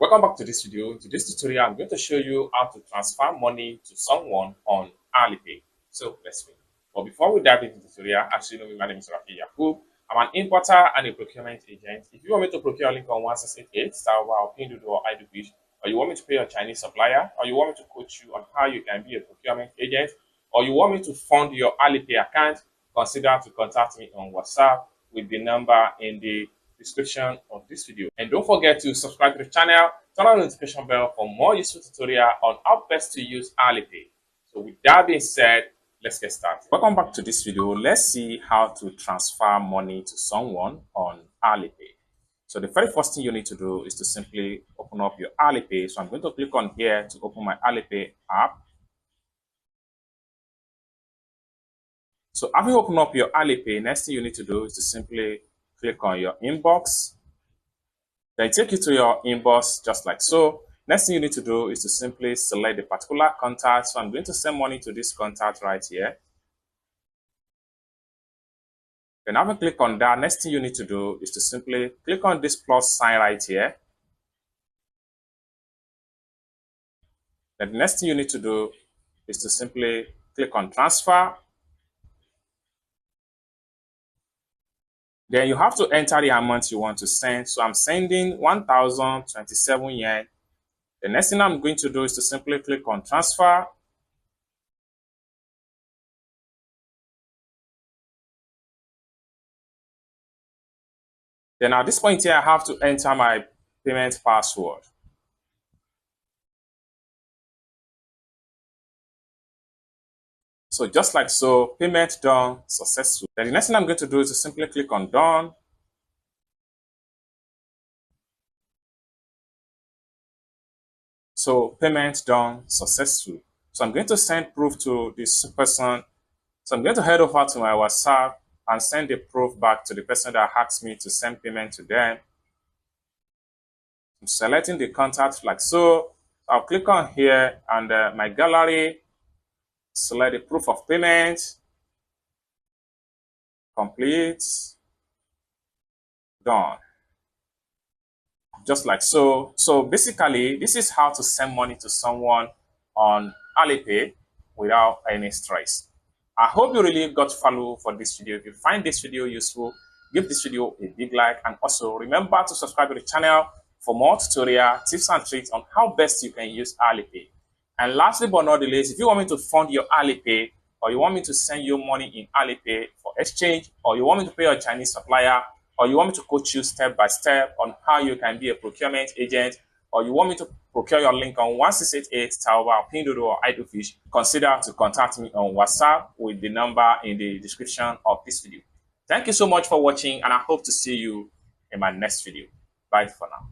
Welcome back to this video. In today's tutorial, I'm going to show you how to transfer money to someone on Alipay. So let's begin. But before we dive into the tutorial, as you know, my name is Rafi Yakub. I'm an importer and a procurement agent. If you want me to procure a link on 1688, Starwa or Pinduoduo or IDoFish, or you want me to pay your Chinese supplier, or you want me to coach you on how you can be a procurement agent, or you want me to fund your Alipay account, consider to contact me on WhatsApp with the number in the description of this video. And don't forget to subscribe to the channel, turn on the notification bell for more useful tutorial on how best to use Alipay. So with that being said, let's get started. Welcome back to this video. Let's see how to transfer money to someone on Alipay. So the very first thing you need to do is to simply open up your Alipay. So I'm going to click on here to open my Alipay app. So having opened up your Alipay, next thing you need to do is to simply click on your inbox. Then take you to your inbox just like so. Next thing you need to do is to simply select the particular contact. So I'm going to send money to this contact right here. Then having click on that, next thing you need to do is to simply click on this plus sign right here. Then the next thing you need to do is to simply click on transfer. Then you have to enter the amount you want to send. So I'm sending 1,027 yen. The next thing I'm going to do is to simply click on transfer. Then at this point here, I have to enter my payment password. So just like so, payment done successful. Then the next thing I'm going to do is to simply click on done. So payment done successful. So I'm going to send proof to this person. So I'm going to head over to my WhatsApp and send the proof back to the person that asked me to send payment to them. I'm selecting the contact like so. I'll click on here and my gallery, select the proof of payment, complete, done. Just like so. So basically, this is how to send money to someone on Alipay without any stress. I hope you really got value for this video. If you find this video useful, give this video a big like, and also remember to subscribe to the channel for more tutorial tips and tricks on how best you can use Alipay. And lastly but not the least, if you want me to fund your Alipay, or you want me to send you money in Alipay for exchange, or you want me to pay your Chinese supplier, or you want me to coach you step by step on how you can be a procurement agent, or you want me to procure your link on 1688, Taoba, Pinduoduo, or IDoFish, consider to contact me on WhatsApp with the number in the description of this video. Thank you so much for watching, and I hope to see you in my next video. Bye for now.